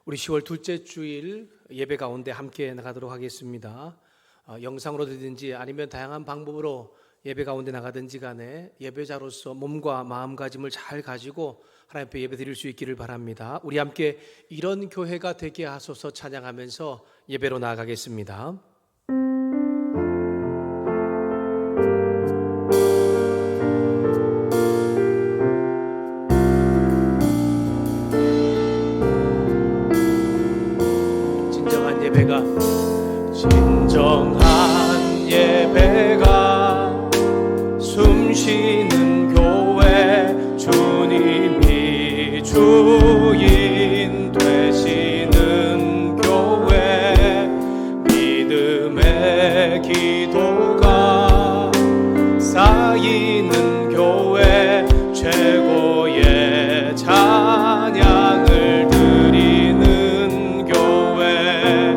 우리 10월 둘째 주일 예배 가운데 함께 나가도록 하겠습니다. 영상으로 듣든지 아니면 다양한 방법으로 예배 가운데 나가든지 간에 예배자로서 몸과 마음가짐을 잘 가지고 하나님 앞에 예배 드릴 수 있기를 바랍니다. 우리 함께 이런 교회가 되게 하소서 찬양하면서 예배로 나아가겠습니다. 진정한 예배가 숨쉬는 교회, 주님이 주인 되시는 교회, 믿음의 기도가 쌓이는 교회, 최고의 찬양을 드리는 교회,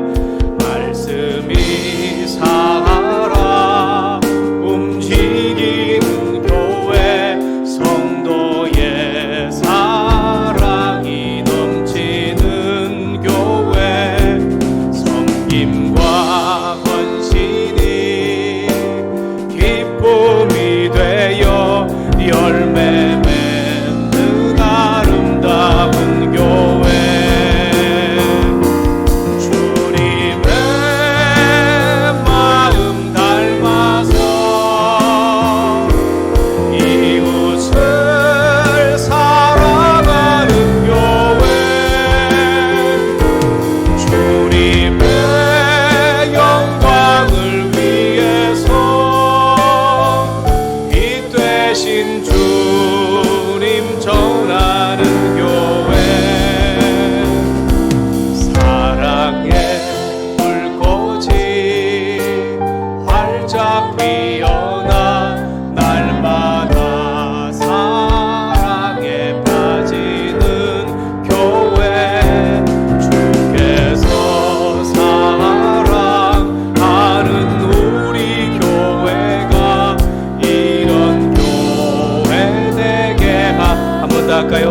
말씀이 살아 움직이는 교회, 성도의 사랑이 넘치는 교회, 섬김과 헌신이 기쁨이 되어 열매 맺는 아름다운 교회, 주님 전하는 교회, 사랑의 불꽃이 활짝 피어나 날마다 사랑에 빠지는 교회, 주께서 사랑하는 우리 교회가 이런 한번 더 할까요?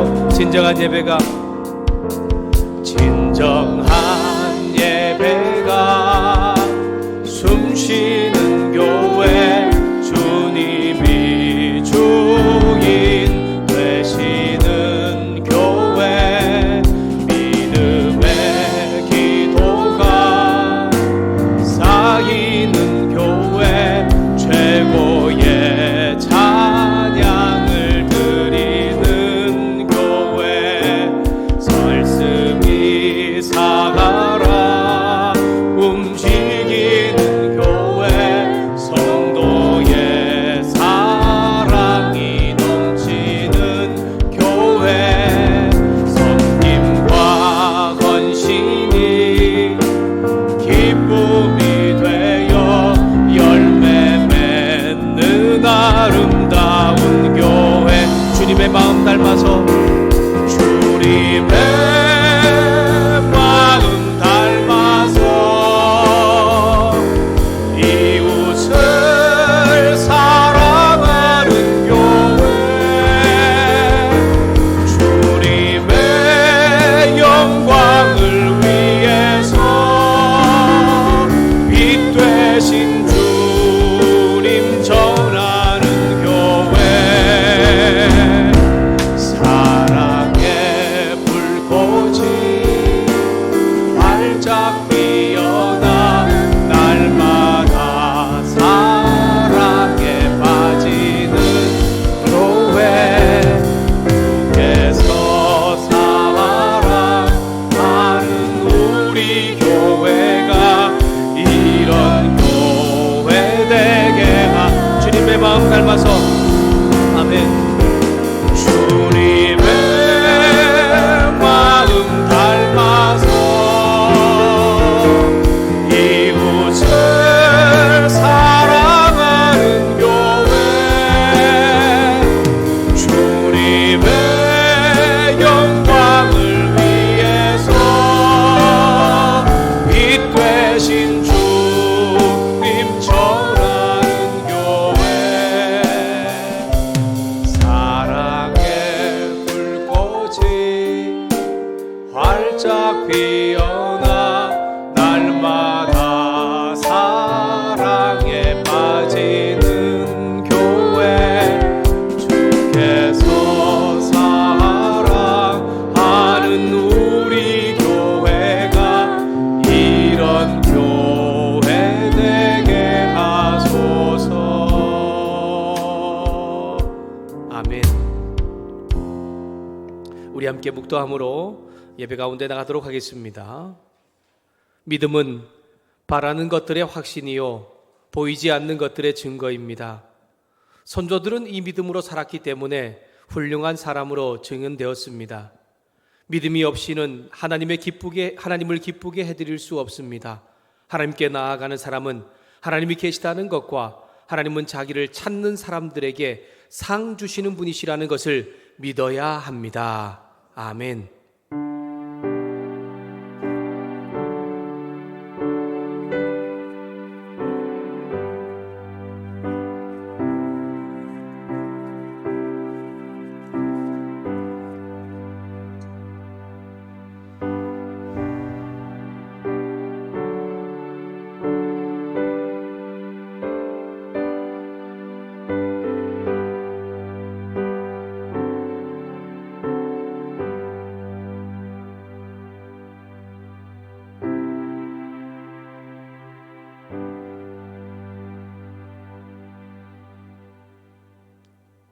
진정한 예배가 숨쉬는 교회, 주님이 주인 되시는 교회, 믿음의 기도가 쌓이는 교회, 최고의 찬양을 드리는 교회, 말씀이 살아 움직이는 교회, 성도의 사랑이 넘치는 교회, 섬김과 헌신이 기쁨이 되어 열매 맺는 아름다운 교회, 주님의 마음 닮아서 주님의 마음 닮아서 이웃을 사랑하는 교회, 주님의 영광을 위해서 빛 되신 주님 전하는 교회, 사랑의 불꽃이 활짝 피어나 날마다 사랑에 빠지는 교회, 주께서 사랑하는 우리 교회가 이런 교회 되게 주님의 마음 닮아서 아멘. 주님의 마음 닮아서 이웃을 사랑하는 교회, 주님의 영광을 위해서 빛 되신 주님 전하는 교회, 아멘. 우리 함께 묵도함으로 예배 가운데 나가도록 하겠습니다. 믿음은 바라는 것들의 확신이요 보이지 않는 것들의 증거입니다. 선조들은 이 믿음으로 살았기 때문에 훌륭한 사람으로 증언되었습니다. 믿음이 없이는 하나님을 기쁘게 해드릴 수 없습니다. 하나님께 나아가는 사람은 하나님이 계시다는 것과 하나님은 자기를 찾는 사람들에게 상 주시는 분이시라는 것을 믿어야 합니다. 아멘.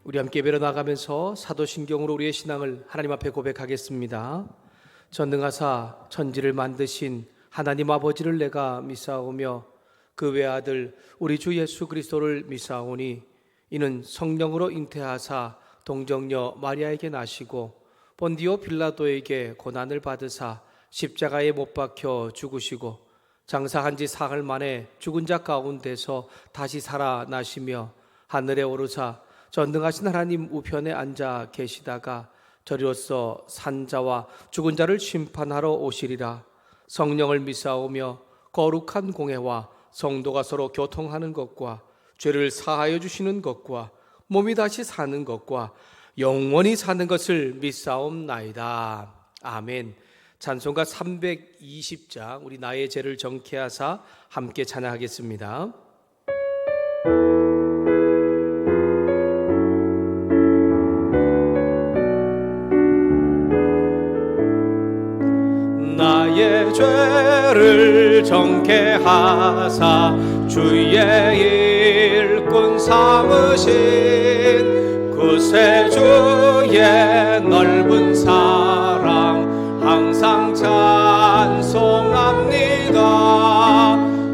우리 함께 예배로 나가면서 사도신경으로 우리의 신앙을 하나님 앞에 고백하겠습니다. 전능하사 천지를 만드신 하나님 아버지를 내가 믿사오며 그 외아들 우리 주 예수 그리스도를 믿사오니 이는 성령으로 잉태하사 동정녀 마리아에게 나시고 본디오 빌라도에게 고난을 받으사 십자가에 못 박혀 죽으시고 장사한 지 사흘 만에 죽은 자 가운데서 다시 살아나시며 하늘에 오르사 전능하신 하나님 우편에 앉아 계시다가 저리로서 산자와 죽은 자를 심판하러 오시리라. 성령을 믿사오며 거룩한 공회와 성도가 서로 교통하는 것과 죄를 사하여 주시는 것과 몸이 다시 사는 것과 영원히 사는 것을 믿사옵나이다. 아멘. 찬송가 320장 우리 나의 죄를 정케하사 함께 찬양하겠습니다. 나의 죄를 정케하사 주의 일꾼 삼으신 구세주의 넓은 사랑 항상 찬송합니다.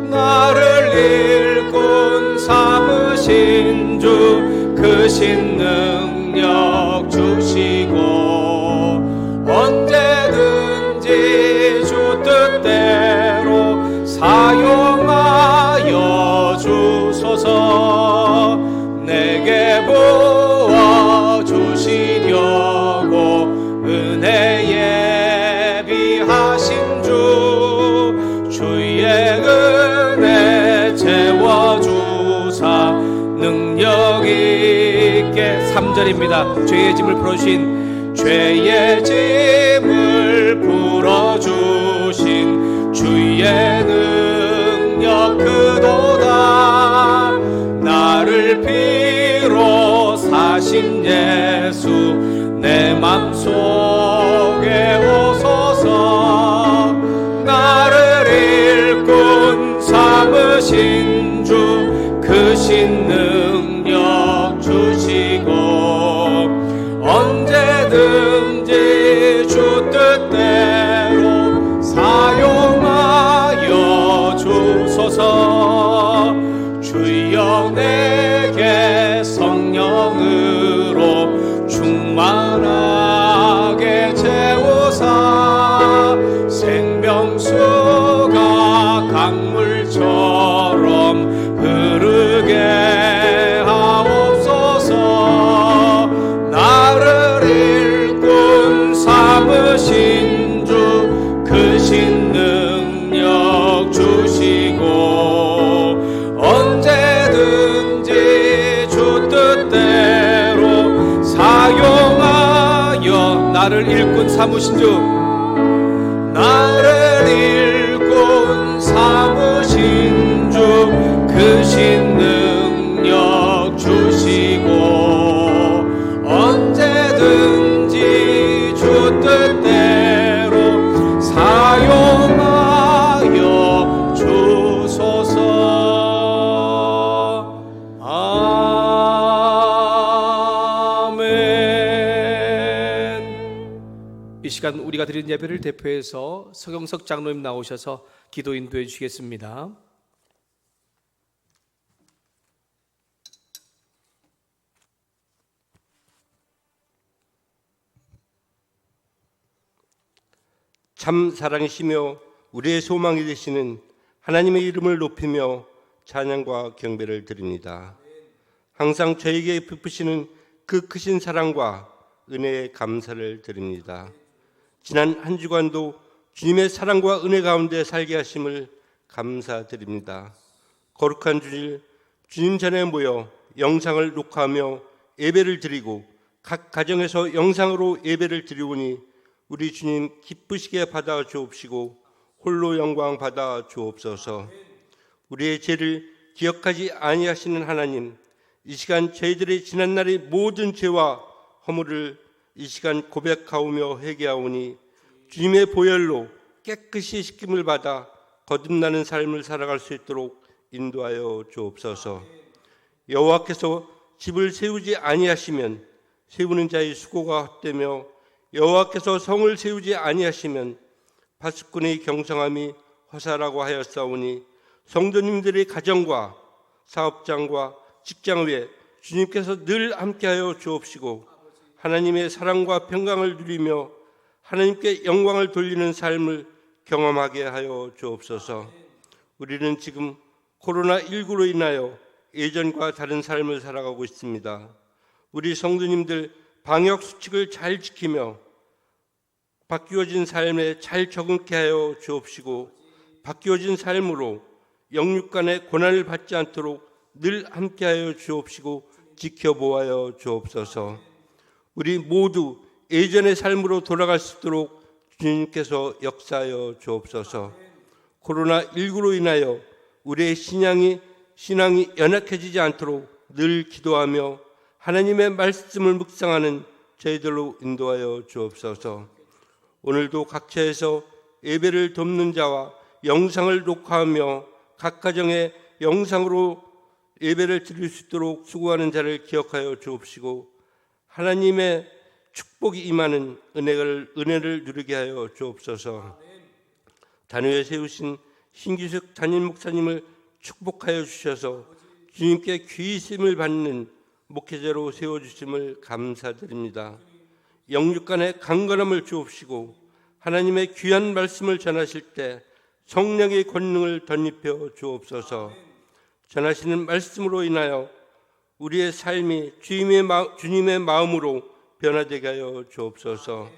나를 일꾼 삼으신 주 크신 능력 주시고 언제든지 주 뜻대로 사용하여 주소서. 내게 부어주시려고 은혜 예비하신 주 주의 은혜 채워주사 능력 있게 3절입니다. 죄의 짐을 풀어주신 죄의 짐을 풀어주신 주의 능력 크도다. 나를 비로 사신 예수 내 맘속에 오소서. 나를 일꾼 삼으신 주 크신 능력 주시고 언제든지 주 뜻대로 사용하여 주소서. 주여 내게 성령으로 충만하게 채우사 생명수가 강물처럼 흐르게 하옵소서. 나를 일꾼 삼으신 주 크신 능력 주시고 언제든지 주 뜻대로 사용하여 나를 일꾼 삼으신 주 나를 일꾼 삼으신 주 크신 능력 주시고 언제든지 주 뜻대로 사용하여 주소서. 아멘. 이 시간 우리가 드린 예배를 대표해서 서경석 장로님 나오셔서 기도 인도해 주시겠습니다. 참 사랑이시며 우리의 소망이 되시는 하나님의 이름을 높이며 찬양과 경배를 드립니다. 항상 저에게 베푸시는 그 크신 사랑과 은혜에 감사를 드립니다. 지난 한 주간도 주님의 사랑과 은혜 가운데 살게 하심을 감사드립니다. 거룩한 주일 주님 전에 모여 영상을 녹화하며 예배를 드리고 각 가정에서 영상으로 예배를 드리오니 우리 주님 기쁘시게 받아 주옵시고 홀로 영광 받아 주옵소서. 우리의 죄를 기억하지 아니하시는 하나님, 이 시간 저희들의 지난날의 모든 죄와 허물을 이 시간 고백하오며 회개하오니 주님의 보혈로 깨끗이 씻김을 받아 거듭나는 삶을 살아갈 수 있도록 인도하여 주옵소서. 여호와께서 집을 세우지 아니하시면 세우는 자의 수고가 헛되며 여호와께서 성을 세우지 아니하시면 파수꾼의 경성함이 허사라고 하였사오니 성도님들의 가정과 사업장과 직장 외에 주님께서 늘 함께하여 주옵시고 하나님의 사랑과 평강을 누리며 하나님께 영광을 돌리는 삶을 경험하게 하여 주옵소서. 우리는 지금 코로나19로 인하여 예전과 다른 삶을 살아가고 있습니다. 우리 성도님들 방역 수칙을 잘 지키며 바뀌어진 삶에 잘 적응케 하여 주옵시고 바뀌어진 삶으로 영육 간의 고난을 받지 않도록 늘 함께하여 주옵시고 지켜보아여 주옵소서. 우리 모두 예전의 삶으로 돌아갈 수 있도록 주님께서 역사하여 주옵소서. 코로나19로 인하여 우리의 신앙이 연약해지지 않도록 늘 기도하며 하나님의 말씀을 묵상하는 저희들로 인도하여 주옵소서. 오늘도 각처에서 예배를 돕는 자와 영상을 녹화하며 각 가정에 영상으로 예배를 드릴 수 있도록 수고하는 자를 기억하여 주옵시고 하나님의 축복이 임하는 은혜를 누리게 하여 주옵소서. 단위에 세우신 신기숙 담임 목사님을 축복하여 주셔서 주님께 귀의심을 받는 목회자로 세워주심을 감사드립니다. 영육 간의 강건함을 주옵시고 하나님의 귀한 말씀을 전하실 때 성령의 권능을 덧입혀 주옵소서. 전하시는 말씀으로 인하여 우리의 삶이 주님의 마음으로 변화되게 하여 주옵소서.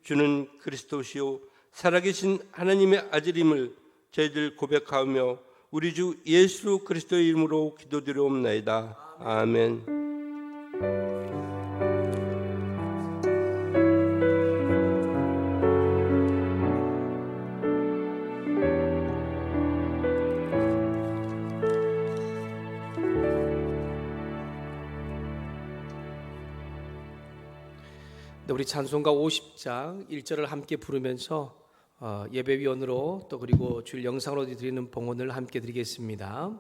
주는 그리스도시요 살아계신 하나님의 아들임을 저희들 고백하며 우리 주 예수 그리스도의 이름으로 기도드리옵나이다. 아멘. 우리 찬송가 50장 1절을 함께 부르면서 예배위원으로 또 그리고 주일 영상으로 드리는 봉헌을 함께 드리겠습니다.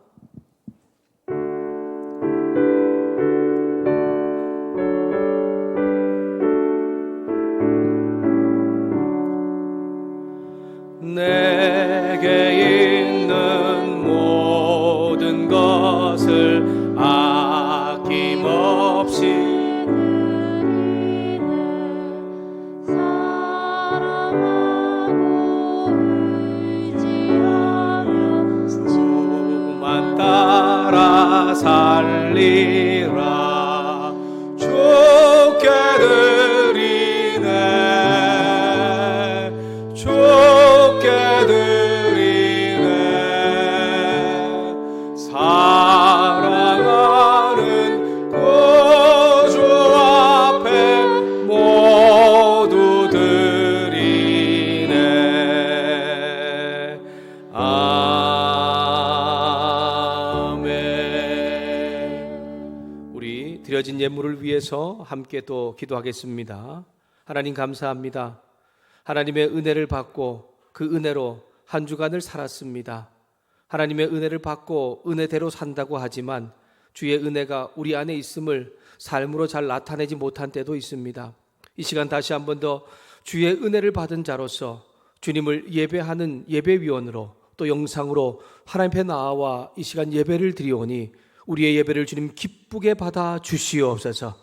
내게 있는 모든 것을 아낌없이 살리라 좋게 드리네 좋게 드리네 사랑하는 구주 앞에 모두 드리네 드려진 예물을 위해서 함께 또 기도하겠습니다. 하나님 감사합니다. 하나님의 은혜를 받고 그 은혜로 한 주간을 살았습니다. 하나님의 은혜를 받고 은혜대로 산다고 하지만 주의 은혜가 우리 안에 있음을 삶으로 잘 나타내지 못한 때도 있습니다. 이 시간 다시 한 번 더 주의 은혜를 받은 자로서 주님을 예배하는 예배위원으로 또 영상으로 하나님 앞에 나와 이 시간 예배를 드리오니 우리의 예배를 주님 기쁘게 받아 주시옵소서.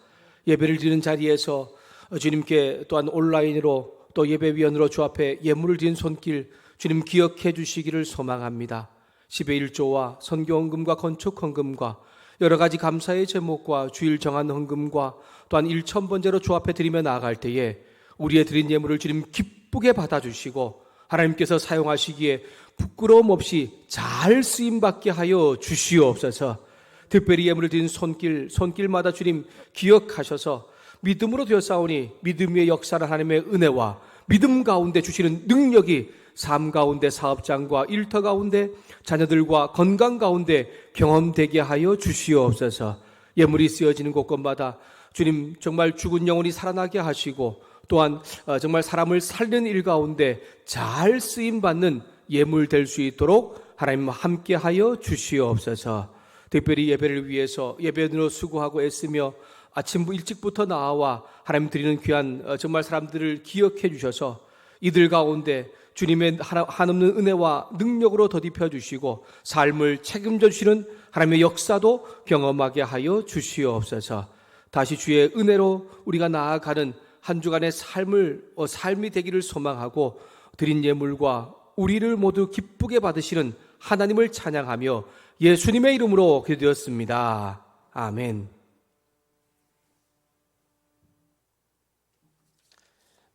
예배를 드리는 자리에서 주님께 또한 온라인으로 또 예배위원으로 주 앞에 예물을 드린 손길 주님 기억해 주시기를 소망합니다. 10의 1조와 선교 헌금과 건축 헌금과 여러 가지 감사의 제목과 주일 정한 헌금과 또한 1,000번제로 주 앞에 드리며 나아갈 때에 우리의 드린 예물을 주님 기쁘게 받아주시고 하나님께서 사용하시기에 부끄러움 없이 잘 쓰임받게 하여 주시옵소서. 특별히 예물을 드린 손길마다 주님 기억하셔서 믿음으로 되었사오니 믿음 위의 역사를 하나님의 은혜와 믿음 가운데 주시는 능력이 삶 가운데 사업장과 일터 가운데 자녀들과 건강 가운데 경험되게 하여 주시옵소서. 예물이 쓰여지는 곳곳마다 주님 정말 죽은 영혼이 살아나게 하시고 또한 정말 사람을 살리는 일 가운데 잘 쓰임받는 예물 될 수 있도록 하나님 함께 하여 주시옵소서. 특별히 예배를 위해서 예배로 수고하고 애쓰며 아침 일찍부터 나와 하나님 드리는 귀한 정말 사람들을 기억해 주셔서 이들 가운데 주님의 한없는 은혜와 능력으로 덧입혀 주시고 삶을 책임져 주시는 하나님의 역사도 경험하게 하여 주시옵소서. 다시 주의 은혜로 우리가 나아가는 한 주간의 삶이 되기를 소망하고 드린 예물과 우리를 모두 기쁘게 받으시는 하나님을 찬양하며 예수님의 이름으로 기도드렸습니다. 아멘.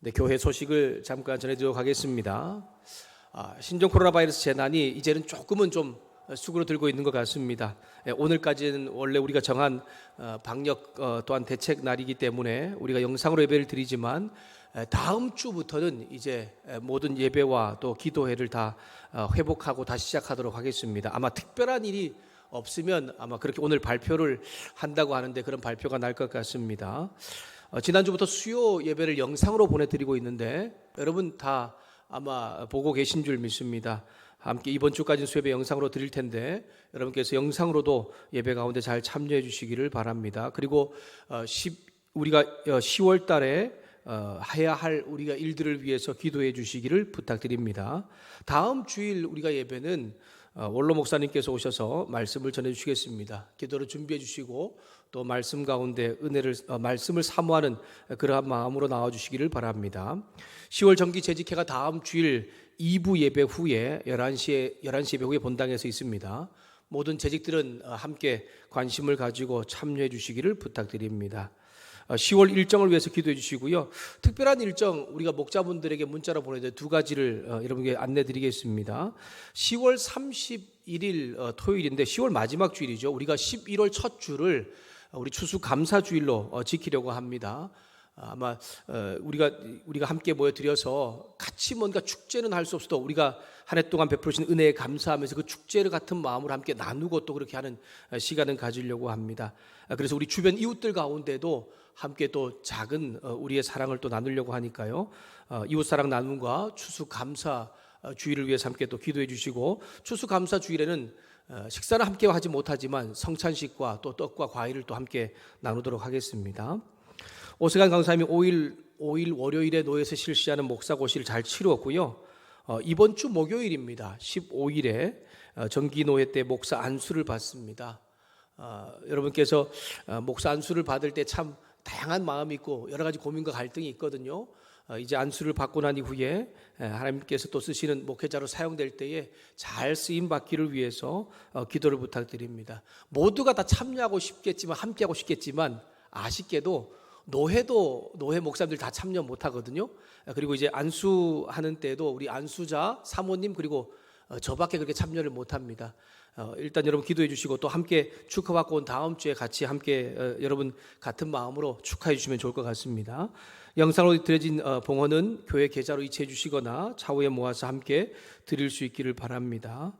네, 교회 소식을 잠깐 전해드리도록 하겠습니다. 신종 코로나 바이러스 재난이 이제는 조금은 좀 수그러들고 있는 것 같습니다. 오늘까지는 원래 우리가 정한 방역 또한 대책 날이기 때문에 우리가 영상으로 예배를 드리지만 다음 주부터는 이제 모든 예배와 또 기도회를 다 회복하고 다시 시작하도록 하겠습니다. 아마 특별한 일이 없으면 아마 그렇게 오늘 발표를 한다고 하는데 그런 발표가 날 것 같습니다. 지난주부터 수요 예배를 영상으로 보내드리고 있는데 여러분 다 아마 보고 계신 줄 믿습니다. 함께 이번 주까지는 수요 예배 영상으로 드릴 텐데 여러분께서 영상으로도 예배 가운데 잘 참여해 주시기를 바랍니다. 그리고 우리가 10월 달에 해야 할 우리가 일들을 위해서 기도해 주시기를 부탁드립니다. 다음 주일 우리가 예배는 원로 목사님께서 오셔서 말씀을 전해 주시겠습니다. 기도를 준비해 주시고 또 말씀 가운데 말씀을 사모하는 그러한 마음으로 나와 주시기를 바랍니다. 10월 정기 재직회가 다음 주일 2부 예배 후에 11시 예배 후에 본당에서 있습니다. 모든 재직들은 함께 관심을 가지고 참여해 주시기를 부탁드립니다. 10월 일정을 위해서 기도해 주시고요. 특별한 일정 우리가 목자분들에게 문자로 보내드려 두 가지를 여러분께 안내 드리겠습니다. 10월 31일 토요일인데 10월 마지막 주일이죠. 우리가 11월 첫 주를 우리 추수감사주일로 지키려고 합니다. 아마 우리가 함께 모여드려서 같이 뭔가 축제는 할 수 없어도 우리가 한 해 동안 베풀으신 은혜에 감사하면서 그 축제를 같은 마음으로 함께 나누고 또 그렇게 하는 시간을 가지려고 합니다. 그래서 우리 주변 이웃들 가운데도 함께 또 작은 우리의 사랑을 또 나누려고 하니까요. 이웃사랑 나눔과 추수감사 주일을 위해서 함께 또 기도해 주시고 추수감사 주일에는 식사는 함께 하지 못하지만 성찬식과 또 떡과 과일을 또 함께 나누도록 하겠습니다. 오세관 강사님이 5일 월요일에 노예에서 실시하는 목사고시를 잘 치루었고요. 이번 주 목요일입니다. 15일에 정기노회 때 목사 안수를 받습니다. 여러분께서 목사 안수를 받을 때 참 다양한 마음이 있고 여러 가지 고민과 갈등이 있거든요. 이제 안수를 받고 난 이후에 하나님께서 또 쓰시는 목회자로 사용될 때에 잘 쓰임받기를 위해서 기도를 부탁드립니다. 모두가 다 참여하고 싶겠지만 함께하고 싶겠지만 아쉽게도 노회 목사님들 다 참여 못하거든요. 그리고 이제 안수하는 때도 우리 안수자 사모님 그리고 저밖에 그렇게 참여를 못합니다. 일단 여러분 기도해 주시고 또 함께 축하받고 온 다음 주에 같이 함께 여러분 같은 마음으로 축하해 주시면 좋을 것 같습니다. 영상으로 드려진 봉헌은 교회 계좌로 이체해 주시거나 차후에 모아서 함께 드릴 수 있기를 바랍니다.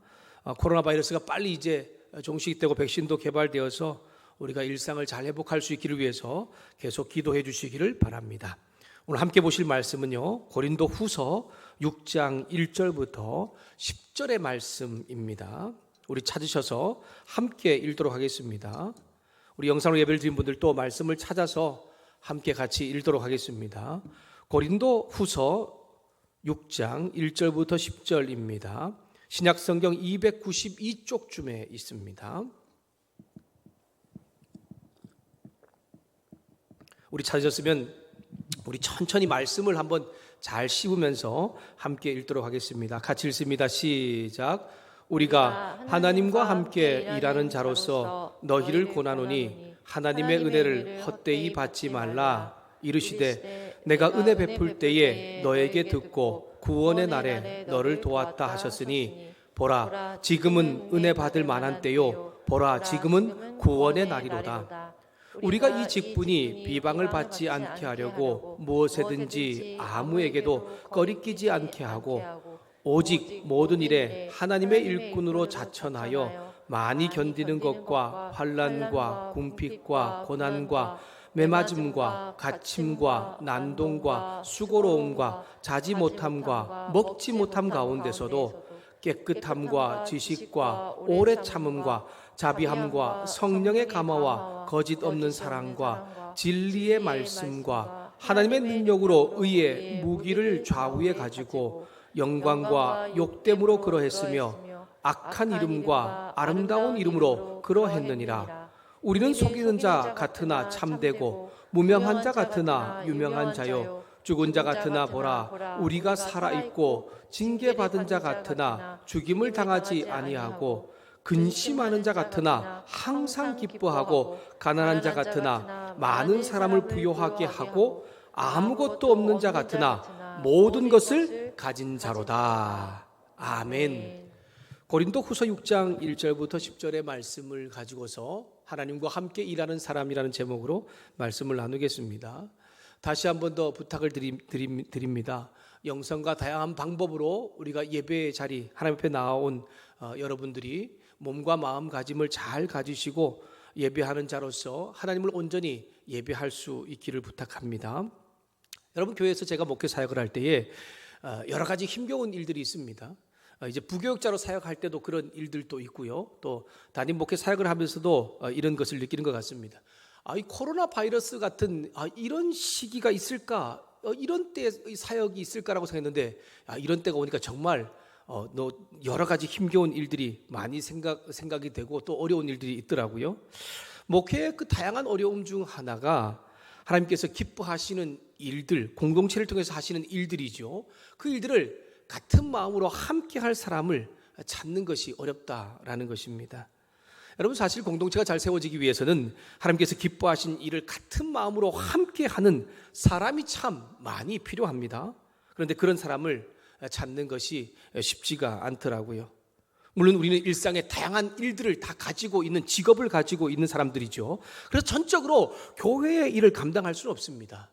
코로나 바이러스가 빨리 이제 종식되고 백신도 개발되어서 우리가 일상을 잘 회복할 수 있기를 위해서 계속 기도해 주시기를 바랍니다. 오늘 함께 보실 말씀은요. 고린도 후서 6장 1절부터 10절의 말씀입니다. 우리 찾으셔서 함께 읽도록 하겠습니다. 우리 영상으로 예배를 드린 분들도 말씀을 찾아서 함께 같이 읽도록 하겠습니다. 고린도 후서 6장 1절부터 10절입니다. 신약성경 292쪽쯤에 있습니다. 우리 찾으셨으면 우리 천천히 말씀을 한번 잘 씹으면서 함께 읽도록 하겠습니다. 같이 읽습니다. 시작. 우리가 하나님과 함께 일하는 자로서 너희를 고나노니 하나님의 은혜를 헛되이 받지 말라. 이르시되 내가 은혜 베풀 때에 너에게 듣고 구원의 날에 너를 도왔다 하셨으니 보라 지금은 은혜 받을 만한 때요 보라 지금은 구원의 날이로다. 우리가 이 직분이 비방을 받지 않게 하려고 무엇에든지 아무에게도 꺼리끼지 않게 하고 오직 모든 일에 하나님의 일꾼으로 자천하여 많이 견디는 것과 환난과 궁핍과 고난과 매맞음과 갇힘과 난동과 수고로움과 자지 못함과 먹지 못함 가운데서도 깨끗함과 지식과 오래 참음과 자비함과 성령의 감화와 거짓 없는 사랑과 진리의 말씀과 하나님의 능력으로 의의 무기를 좌우에 가지고 영광과 욕됨으로 그러했으며 악한 이름과 아름다운 이름으로 그러했느니라. 우리는 속이는 자 같으나 참되고 무명한 자 같으나 유명한 자요 죽은 자 같으나 보라 우리가 살아있고 징계받은 자 같으나 죽임을 당하지 아니하고 근심하는 자 같으나 항상 기뻐하고 가난한 자 같으나 많은 사람을 부요하게 하고 아무것도 없는 자 같으나 모든 것을 가진 자로다. 아멘. 고린도 후서 6장 1절부터 10절의 말씀을 가지고서 하나님과 함께 일하는 사람이라는 제목으로 말씀을 나누겠습니다. 다시 한 번 더 부탁을 드립니다. 영성과 다양한 방법으로 우리가 예배의 자리 하나님 앞에 나온 여러분들이 몸과 마음가짐을 잘 가지시고 예배하는 자로서 하나님을 온전히 예배할 수 있기를 부탁합니다. 여러분, 교회에서 제가 목회 사역을 할 때에 여러 가지 힘겨운 일들이 있습니다. 이제 부교육자로 사역할 때도 그런 일들도 있고요. 또 담임 목회 사역을 하면서도 이런 것을 느끼는 것 같습니다. 이 코로나 바이러스 같은 이런 시기가 있을까? 이런 때 사역이 있을까라고 생각했는데 이런 때가 오니까 정말 여러 가지 힘겨운 일들이 많이 생각이 되고 또 어려운 일들이 있더라고요. 목회의 그 다양한 어려움 중 하나가 하나님께서 기뻐하시는 일들, 공동체를 통해서 하시는 일들이죠. 그 일들을 같은 마음으로 함께 할 사람을 찾는 것이 어렵다라는 것입니다. 여러분, 사실 공동체가 잘 세워지기 위해서는 하나님께서 기뻐하신 일을 같은 마음으로 함께 하는 사람이 참 많이 필요합니다. 그런데 그런 사람을 찾는 것이 쉽지가 않더라고요. 물론 우리는 일상의 다양한 일들을 다 가지고 있는 직업을 가지고 있는 사람들이죠. 그래서 전적으로 교회의 일을 감당할 수는 없습니다.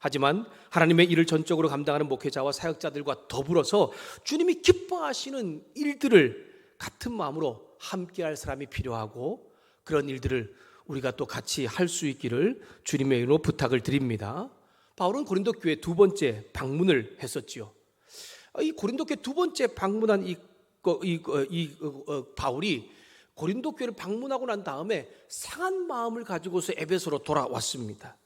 하지만 하나님의 일을 전적으로 감당하는 목회자와 사역자들과 더불어서 주님이 기뻐하시는 일들을 같은 마음으로 함께할 사람이 필요하고 그런 일들을 우리가 또 같이 할 수 있기를 주님의 이름으로 부탁을 드립니다. 바울은 고린도 교회 두 번째 방문을 했었지요. 이 고린도 교회 두 번째 방문한 바울이 고린도 교회를 방문하고 난 다음에 상한 마음을 가지고서 에베소로 돌아왔습니다.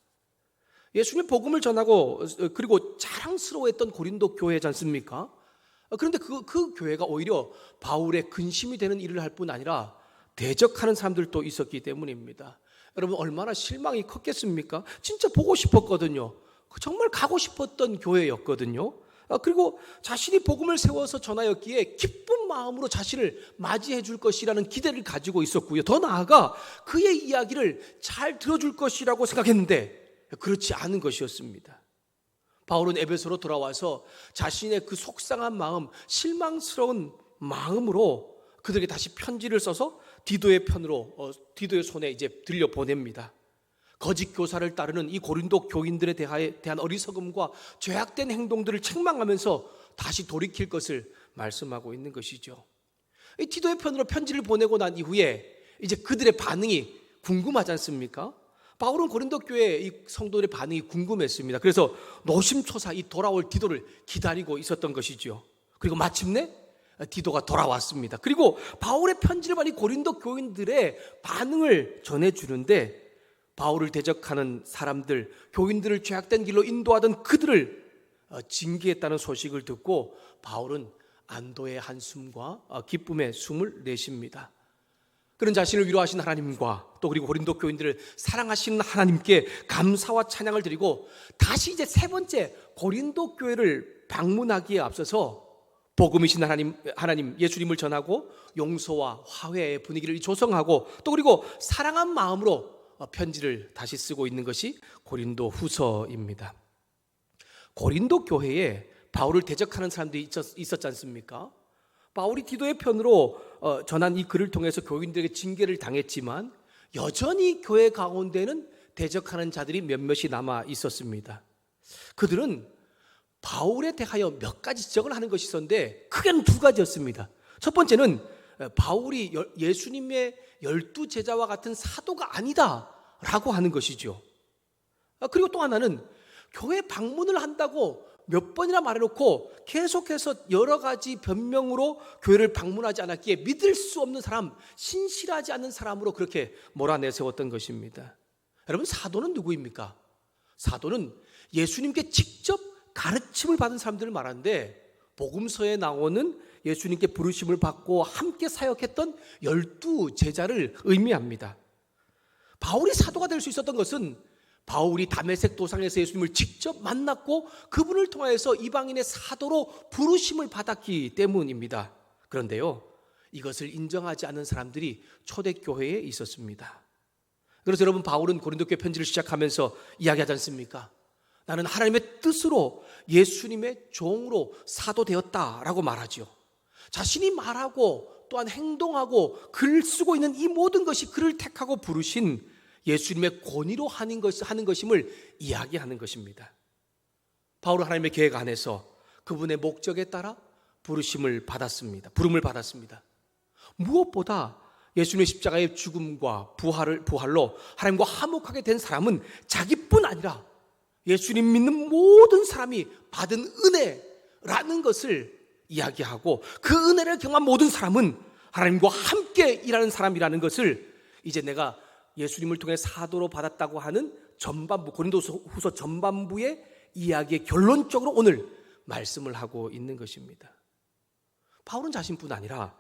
예수님의 복음을 전하고 그리고 자랑스러워했던 고린도 교회지 않습니까? 그런데 그 교회가 오히려 바울의 근심이 되는 일을 할 뿐 아니라 대적하는 사람들도 있었기 때문입니다. 여러분, 얼마나 실망이 컸겠습니까? 진짜 보고 싶었거든요. 정말 가고 싶었던 교회였거든요. 그리고 자신이 복음을 세워서 전하였기에 기쁜 마음으로 자신을 맞이해 줄 것이라는 기대를 가지고 있었고요. 더 나아가 그의 이야기를 잘 들어줄 것이라고 생각했는데 그렇지 않은 것이었습니다. 바울은 에베소로 돌아와서 자신의 그 속상한 마음, 실망스러운 마음으로 그들에게 다시 편지를 써서 디도의 손에 이제 들려 보냅니다. 거짓 교사를 따르는 이 고린도 교인들에 대한 어리석음과 죄악된 행동들을 책망하면서 다시 돌이킬 것을 말씀하고 있는 것이죠. 이 디도의 편으로 편지를 보내고 난 이후에 이제 그들의 반응이 궁금하지 않습니까? 바울은 고린도 교회 이 성도들의 반응이 궁금했습니다. 그래서 노심초사 이 돌아올 디도를 기다리고 있었던 것이죠. 그리고 마침내 디도가 돌아왔습니다. 그리고 바울의 편지를 받은 고린도 교인들의 반응을 전해주는데 바울을 대적하는 사람들, 교인들을 죄악된 길로 인도하던 그들을 징계했다는 소식을 듣고 바울은 안도의 한숨과 기쁨의 숨을 내쉽니다. 그런 자신을 위로하신 하나님과 또 그리고 고린도 교인들을 사랑하시는 하나님께 감사와 찬양을 드리고 다시 이제 세 번째 고린도 교회를 방문하기에 앞서서 복음이신 하나님 예수님을 전하고 용서와 화해의 분위기를 조성하고 또 그리고 사랑한 마음으로 편지를 다시 쓰고 있는 것이 고린도 후서입니다. 고린도 교회에 바울을 대적하는 사람들이 있었지 않습니까? 바울이 디도의 편으로 전한 이 글을 통해서 교인들에게 징계를 당했지만 여전히 교회 가운데는 대적하는 자들이 몇몇이 남아 있었습니다. 그들은 바울에 대하여 몇 가지 지적을 하는 것이 있었는데 크게는 두 가지였습니다. 첫 번째는 바울이 예수님의 12 제자와 같은 사도가 아니다라고 하는 것이죠. 그리고 또 하나는 교회 방문을 한다고 몇 번이나 말해놓고 계속해서 여러 가지 변명으로 교회를 방문하지 않았기에 믿을 수 없는 사람, 신실하지 않는 사람으로 그렇게 몰아내세웠던 것입니다. 여러분, 사도는 누구입니까? 사도는 예수님께 직접 가르침을 받은 사람들을 말하는데 복음서에 나오는 예수님께 부르심을 받고 함께 사역했던 12 제자를 의미합니다. 바울이 사도가 될 수 있었던 것은 바울이 다메섹 도상에서 예수님을 직접 만났고 그분을 통해서 이방인의 사도로 부르심을 받았기 때문입니다. 그런데요, 이것을 인정하지 않는 사람들이 초대교회에 있었습니다. 그래서 여러분, 바울은 고린도교회 편지를 시작하면서 이야기하지 않습니까? 나는 하나님의 뜻으로 예수님의 종으로 사도되었다라고 말하죠. 자신이 말하고 또한 행동하고 글 쓰고 있는 이 모든 것이 그를 택하고 부르신 예수님의 권위로 하는 것임을 이야기하는 것입니다. 바울은 하나님의 계획 안에서 그분의 목적에 따라 부름을 받았습니다. 무엇보다 예수님의 십자가의 죽음과 부활로 하나님과 화목하게 된 사람은 자기뿐 아니라 예수님 믿는 모든 사람이 받은 은혜라는 것을 이야기하고 그 은혜를 경험한 모든 사람은 하나님과 함께 일하는 사람이라는 것을 이제 내가 예수님을 통해 사도로 받았다고 하는 전반부, 고린도후서 전반부의 이야기의 결론적으로 오늘 말씀을 하고 있는 것입니다. 바울은 자신뿐 아니라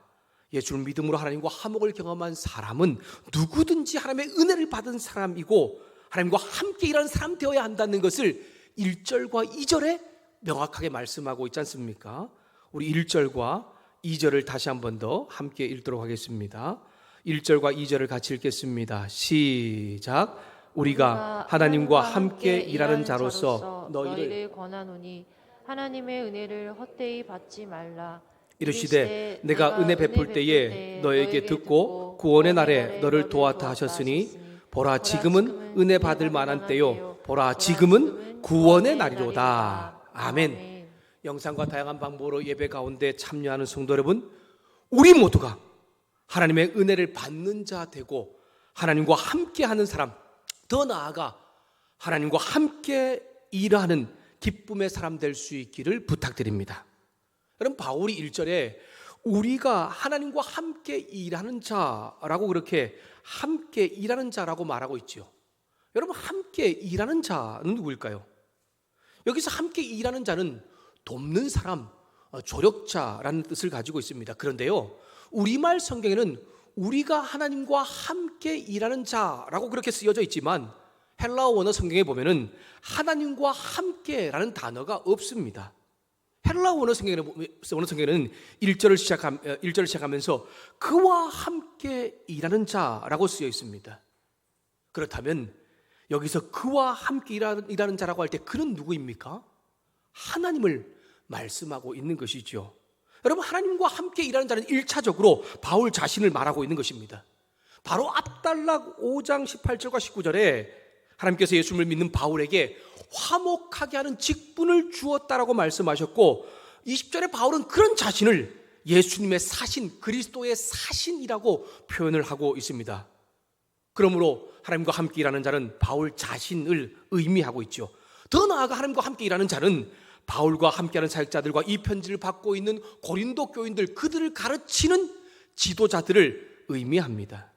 예수를 믿음으로 하나님과 화목을 경험한 사람은 누구든지 하나님의 은혜를 받은 사람이고 하나님과 함께 일하는 사람 되어야 한다는 것을 1절과 2절에 명확하게 말씀하고 있지 않습니까? 우리 1절과 2절을 다시 한 번 더 함께 읽도록 하겠습니다. 1절과 2절을 같이 읽겠습니다. 시작. 우리가 하나님과 함께 일하는 자로서 너희를 권하노니 하나님의 은혜를 헛되이 받지 말라. 이르시되 내가 은혜 베풀 때에 너에게 듣고 구원의 날에 너를 도왔다 하셨으니 보라 지금은 은혜 받을 만한 때요 보라 지금은 구원의 날이로다. 아멘. 영상과 다양한 방법으로 예배 가운데 참여하는 성도 여러분, 우리 모두가 하나님의 은혜를 받는 자 되고 하나님과 함께하는 사람, 더 나아가 하나님과 함께 일하는 기쁨의 사람 될 수 있기를 부탁드립니다. 여러분, 바울이 1절에 우리가 하나님과 함께 일하는 자라고 그렇게 함께 일하는 자라고 말하고 있죠. 여러분, 함께 일하는 자는 누구일까요? 여기서 함께 일하는 자는 돕는 사람, 조력자라는 뜻을 가지고 있습니다. 그런데요, 우리말 성경에는 우리가 하나님과 함께 일하는 자라고 그렇게 쓰여져 있지만 헬라어 원어 성경에 보면은 하나님과 함께라는 단어가 없습니다. 헬라어 원어 성경에는 1절을 시작하면서 그와 함께 일하는 자라고 쓰여 있습니다. 그렇다면 여기서 그와 함께 일하는 자라고 할 때 그는 누구입니까? 하나님을 말씀하고 있는 것이죠. 여러분, 하나님과 함께 일하는 자는 1차적으로 바울 자신을 말하고 있는 것입니다. 바로 앞달락 5장 18절과 19절에 하나님께서 예수님을 믿는 바울에게 화목하게 하는 직분을 주었다라고 말씀하셨고 20절에 바울은 그런 자신을 예수님의 사신, 그리스도의 사신이라고 표현을 하고 있습니다. 그러므로 하나님과 함께 일하는 자는 바울 자신을 의미하고 있죠. 더 나아가 하나님과 함께 일하는 자는 바울과 함께하는 사역자들과 이 편지를 받고 있는 고린도 교인들, 그들을 가르치는 지도자들을 의미합니다.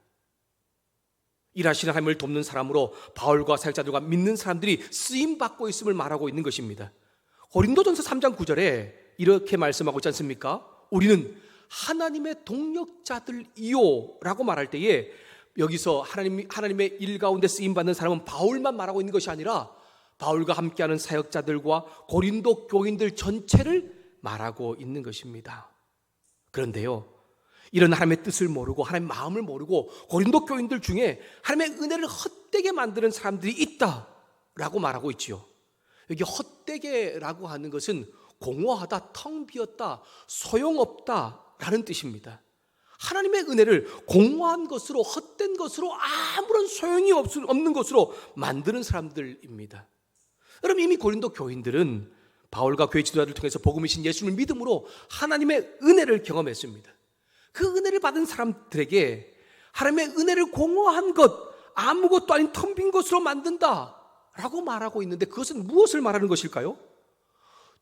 일하시는 하나님을 돕는 사람으로 바울과 사역자들과 믿는 사람들이 쓰임받고 있음을 말하고 있는 것입니다. 고린도전서 3장 9절에 이렇게 말씀하고 있지 않습니까? 우리는 하나님의 동역자들이요 라고 말할 때에 여기서 하나님의 일 가운데 쓰임받는 사람은 바울만 말하고 있는 것이 아니라 바울과 함께하는 사역자들과 고린도 교인들 전체를 말하고 있는 것입니다. 그런데요, 이런 하나님의 뜻을 모르고 하나님의 마음을 모르고 고린도 교인들 중에 하나님의 은혜를 헛되게 만드는 사람들이 있다라고 말하고 있지요. 여기 헛되게라고 하는 것은 공허하다, 텅 비었다, 소용없다라는 뜻입니다. 하나님의 은혜를 공허한 것으로, 헛된 것으로, 아무런 소용이 없는 것으로 만드는 사람들입니다. 여러분, 이미 고린도 교인들은 바울과 교회 지도자들을 통해서 복음이신 예수님을 믿음으로 하나님의 은혜를 경험했습니다. 그 은혜를 받은 사람들에게 하나님의 은혜를 공허한 것, 아무것도 아닌 텅 빈 것으로 만든다라고 말하고 있는데, 그것은 무엇을 말하는 것일까요?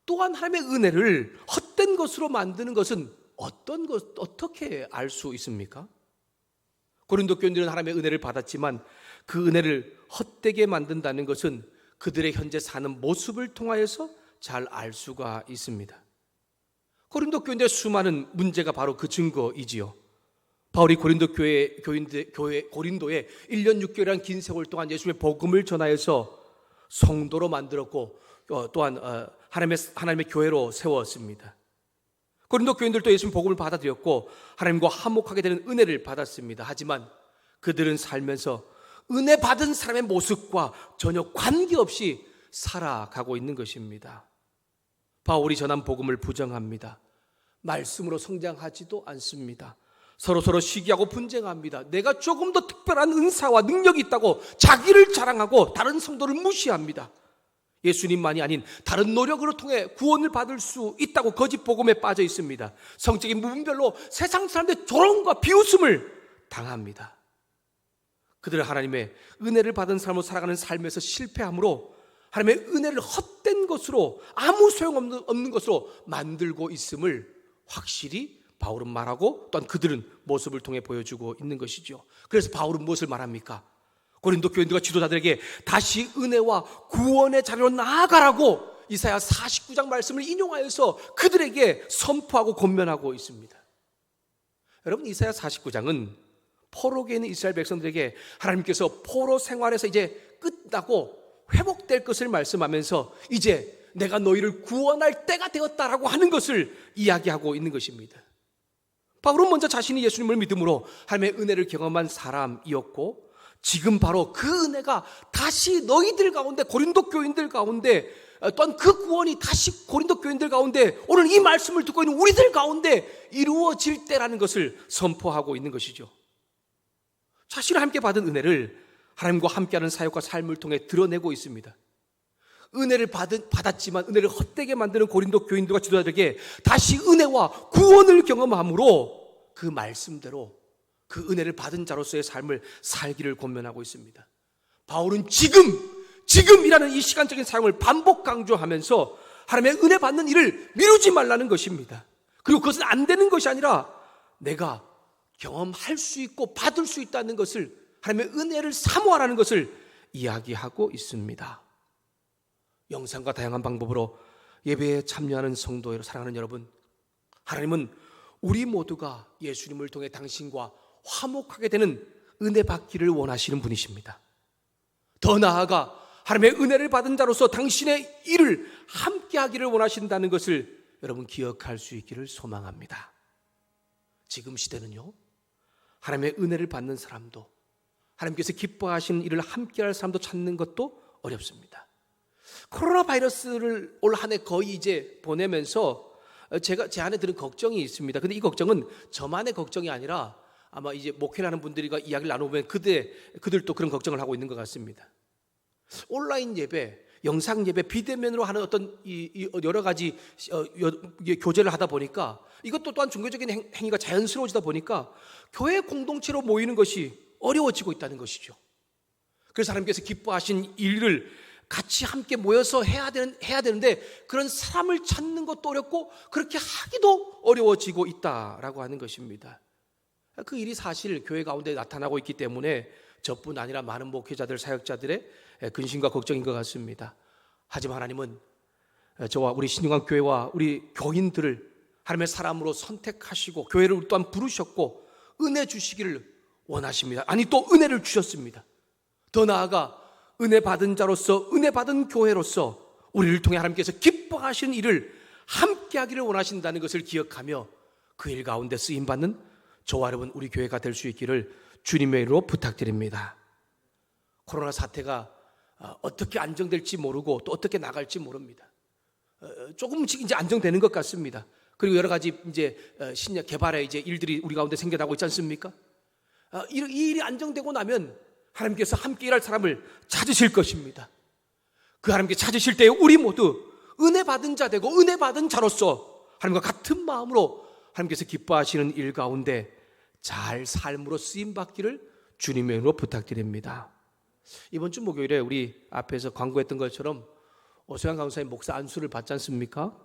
또한 하나님의 은혜를 헛된 것으로 만드는 것은 어떻게 알 수 있습니까? 고린도 교인들은 하나님의 은혜를 받았지만 그 은혜를 헛되게 만든다는 것은 그들의 현재 사는 모습을 통하여서 잘 알 수가 있습니다. 고린도 교인들의 수많은 문제가 바로 그 증거이지요. 바울이 고린도 고린도에 1년 6개월이라는 긴 세월 동안 예수님의 복음을 전하여서 성도로 만들었고 또한 하나님의 교회로 세웠습니다. 고린도 교인들도 예수님 복음을 받아들였고 하나님과 화목하게 되는 은혜를 받았습니다. 하지만 그들은 살면서 은혜 받은 사람의 모습과 전혀 관계없이 살아가고 있는 것입니다. 바울이 전한 복음을 부정합니다. 말씀으로 성장하지도 않습니다. 서로 시기하고 분쟁합니다. 내가 조금 더 특별한 은사와 능력이 있다고 자기를 자랑하고 다른 성도를 무시합니다. 예수님만이 아닌 다른 노력으로 통해 구원을 받을 수 있다고 거짓 복음에 빠져 있습니다. 성적인 부분별로 세상 사람들의 조롱과 비웃음을 당합니다. 그들은 하나님의 은혜를 받은 사람으로 살아가는 삶에서 실패함으로 하나님의 은혜를 헛된 것으로, 아무 소용없는 것으로 만들고 있음을 확실히 바울은 말하고 또한 그들은 모습을 통해 보여주고 있는 것이죠. 그래서 바울은 무엇을 말합니까? 고린도 교인들과 지도자들에게 다시 은혜와 구원의 자리로 나아가라고 이사야 49장 말씀을 인용하여서 그들에게 선포하고 권면하고 있습니다. 여러분, 이사야 49장은 포로기에 있는 이스라엘 백성들에게 하나님께서 포로 생활에서 이제 끝나고 회복될 것을 말씀하면서 이제 내가 너희를 구원할 때가 되었다라고 하는 것을 이야기하고 있는 것입니다. 바울은 먼저 자신이 예수님을 믿음으로 하나님의 은혜를 경험한 사람이었고, 지금 바로 그 은혜가 다시 너희들 가운데, 고린도 교인들 가운데, 또한 그 구원이 다시 고린도 교인들 가운데, 오늘 이 말씀을 듣고 있는 우리들 가운데 이루어질 때라는 것을 선포하고 있는 것이죠. 자신과 함께 받은 은혜를 하나님과 함께하는 사역과 삶을 통해 드러내고 있습니다. 은혜를 받았지만 은혜를 헛되게 만드는 고린도 교인들과 지도자들에게 다시 은혜와 구원을 경험함으로 그 말씀대로 그 은혜를 받은 자로서의 삶을 살기를 권면하고 있습니다. 바울은 지금이라는 이 시간적인 사용을 반복 강조하면서 하나님의 은혜 받는 일을 미루지 말라는 것입니다. 그리고 그것은 안 되는 것이 아니라 내가 경험할 수 있고 받을 수 있다는 것을, 하나님의 은혜를 사모하라는 것을 이야기하고 있습니다. 영상과 다양한 방법으로 예배에 참여하는 성도로 사랑하는 여러분, 하나님은 우리 모두가 예수님을 통해 당신과 화목하게 되는 은혜 받기를 원하시는 분이십니다. 더 나아가 하나님의 은혜를 받은 자로서 당신의 일을 함께 하기를 원하신다는 것을 여러분 기억할 수 있기를 소망합니다. 지금 시대는요, 하나님의 은혜를 받는 사람도, 하나님께서 기뻐하시는 일을 함께 할 사람도 찾는 것도 어렵습니다. 코로나 바이러스를 올 한 해 거의 이제 보내면서 제 안에 드는 걱정이 있습니다. 근데 이 걱정은 저만의 걱정이 아니라 아마 이제 목회를 하는 분들과 이야기를 나눠보면 그들도 그런 걱정을 하고 있는 것 같습니다. 온라인 예배, 영상 예배, 비대면으로 하는 어떤 여러 가지 교제를 하다 보니까 이것도 또한 종교적인 행위가 자연스러워지다 보니까 교회 공동체로 모이는 것이 어려워지고 있다는 것이죠. 그래서 하나님께서 기뻐하신 일을 같이 함께 모여서 해야 되는데 그런 사람을 찾는 것도 어렵고 그렇게 하기도 어려워지고 있다라고 하는 것입니다. 그 일이 사실 교회 가운데 나타나고 있기 때문에 저뿐 아니라 많은 목회자들, 사역자들의 근심과 걱정인 것 같습니다. 하지만 하나님은 저와 우리 신중한 교회와 우리 교인들을 하나님의 사람으로 선택하시고 교회를 또한 부르셨고 은혜 주시기를 원하십니다. 아니 또 은혜를 주셨습니다. 더 나아가 은혜 받은 자로서 은혜 받은 교회로서 우리를 통해 하나님께서 기뻐하시는 일을 함께 하기를 원하신다는 것을 기억하며 그 일 가운데 쓰임받는 저와 여러분 우리 교회가 될 수 있기를 주님의 이름으로 부탁드립니다. 코로나 사태가 어떻게 안정될지 모르고 또 어떻게 나갈지 모릅니다. 조금씩 이제 안정되는 것 같습니다. 그리고 여러 가지 이제 신약 개발의 이제 일들이 우리 가운데 생겨나고 있지 않습니까? 이 일이 안정되고 나면 하나님께서 함께 일할 사람을 찾으실 것입니다. 그 하나님께 찾으실 때에 우리 모두 은혜 받은 자 되고 은혜 받은 자로서 하나님과 같은 마음으로 하나님께서 기뻐하시는 일 가운데 잘 삶으로 쓰임 받기를 주님의 이름으로 부탁드립니다. 이번 주 목요일에 우리 앞에서 광고했던 것처럼 오세환 강사님 목사 안수를 받지 않습니까?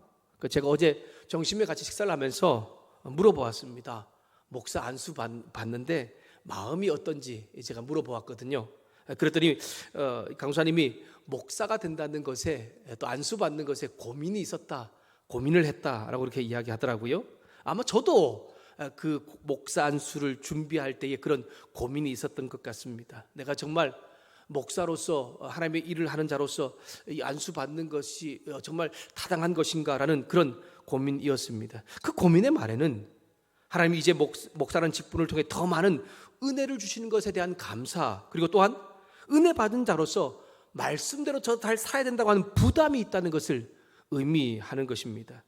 제가 어제 정심에 같이 식사를 하면서 물어보았습니다. 목사 안수 받는데 마음이 어떤지 제가 물어보았거든요. 그랬더니 강사님이 목사가 된다는 것에 또 안수 받는 것에 고민이 있었다, 고민을 했다라고 이렇게 이야기하더라고요. 아마 저도 그 목사 안수를 준비할 때에 그런 고민이 있었던 것 같습니다. 내가 정말 목사로서 하나님의 일을 하는 자로서 이 안수 받는 것이 정말 타당한 것인가라는 그런 고민이었습니다. 그 고민의 말에는 하나님이 이제 목사라는 직분을 통해 더 많은 은혜를 주시는 것에 대한 감사, 그리고 또한 은혜 받은 자로서 말씀대로 저 잘 살아야 된다고 하는 부담이 있다는 것을 의미하는 것입니다.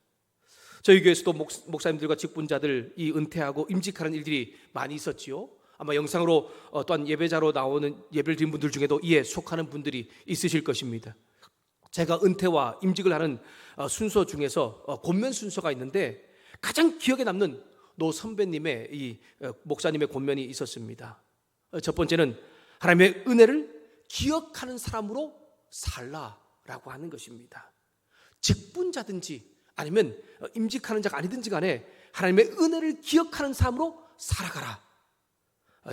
저희 교회에서도 목사님들과 직분자들 이 은퇴하고 임직하는 일들이 많이 있었지요. 아마 영상으로 또한 예배자로 나오는 예배를 드린 분들 중에도 이에 속하는 분들이 있으실 것입니다. 제가 은퇴와 임직을 하는 순서 중에서 권면 순서가 있는데 가장 기억에 남는 노 선배님의 이 목사님의 권면이 있었습니다. 첫 번째는 하나님의 은혜를 기억하는 사람으로 살라라고 하는 것입니다. 직분자든지 아니면 임직하는 자가 아니든지 간에 하나님의 은혜를 기억하는 사람으로 살아가라.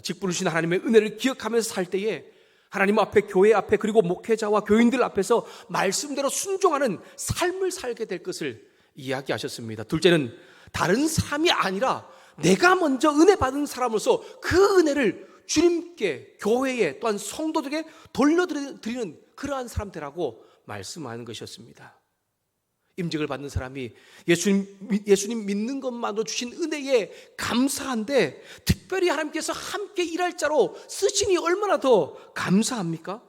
직분을 주신 하나님의 은혜를 기억하면서 살 때에 하나님 앞에, 교회 앞에, 그리고 목회자와 교인들 앞에서 말씀대로 순종하는 삶을 살게 될 것을 이야기하셨습니다. 둘째는 다른 사람이 아니라 내가 먼저 은혜 받은 사람으로서 그 은혜를 주님께, 교회에, 또한 성도들에게 돌려드리는 그러한 사람 되라고 말씀하는 것이었습니다. 임직을 받는 사람이 예수님 믿는 것만으로 주신 은혜에 감사한데 특별히 하나님께서 함께 일할 자로 쓰시니 얼마나 더 감사합니까?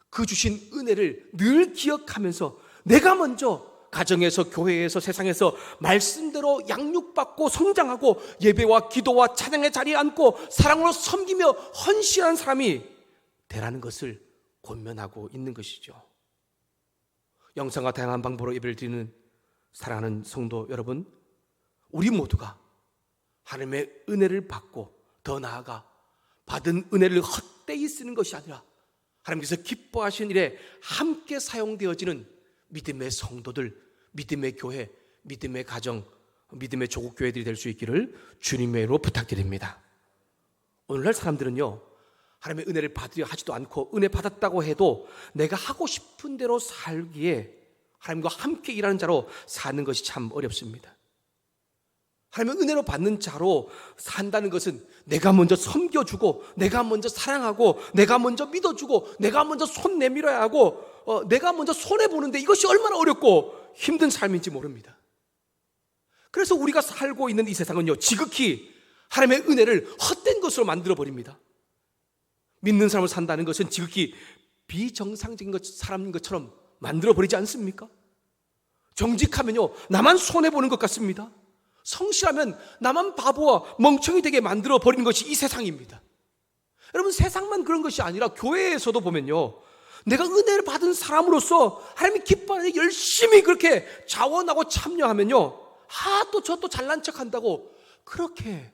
그 주신 은혜를 늘 기억하면서 내가 먼저 가정에서, 교회에서, 세상에서 말씀대로 양육받고 성장하고 예배와 기도와 찬양의 자리에 앉고 사랑으로 섬기며 헌신한 사람이 되라는 것을 권면하고 있는 것이죠. 영상과 다양한 방법으로 예배를 드리는 사랑하는 성도 여러분, 우리 모두가 하나님의 은혜를 받고 더 나아가 받은 은혜를 헛되이 쓰는 것이 아니라 하나님께서 기뻐하시는 일에 함께 사용되어지는 믿음의 성도들, 믿음의 교회, 믿음의 가정, 믿음의 조국 교회들이 될 수 있기를 주님의 이름으로 부탁드립니다. 오늘날 사람들은요, 하나님의 은혜를 받으려 하지도 않고 은혜 받았다고 해도 내가 하고 싶은 대로 살기에 하나님과 함께 일하는 자로 사는 것이 참 어렵습니다. 하나님의 은혜로 받는 자로 산다는 것은 내가 먼저 섬겨주고 내가 먼저 사랑하고 내가 먼저 믿어주고 내가 먼저 손 내밀어야 하고 내가 먼저 손해보는데 이것이 얼마나 어렵고 힘든 삶인지 모릅니다. 그래서 우리가 살고 있는 이 세상은요, 지극히 하나님의 은혜를 헛된 것으로 만들어버립니다. 믿는 사람을 산다는 것은 지극히 비정상적인 사람인 것처럼 만들어버리지 않습니까? 정직하면요, 나만 손해보는 것 같습니다. 성실하면 나만 바보와 멍청이 되게 만들어버리는 것이 이 세상입니다. 여러분, 세상만 그런 것이 아니라 교회에서도 보면요, 내가 은혜를 받은 사람으로서 하나님이 기뻐하는 열심히 그렇게 자원하고 참여하면요, 또 저 또 잘난 척한다고 그렇게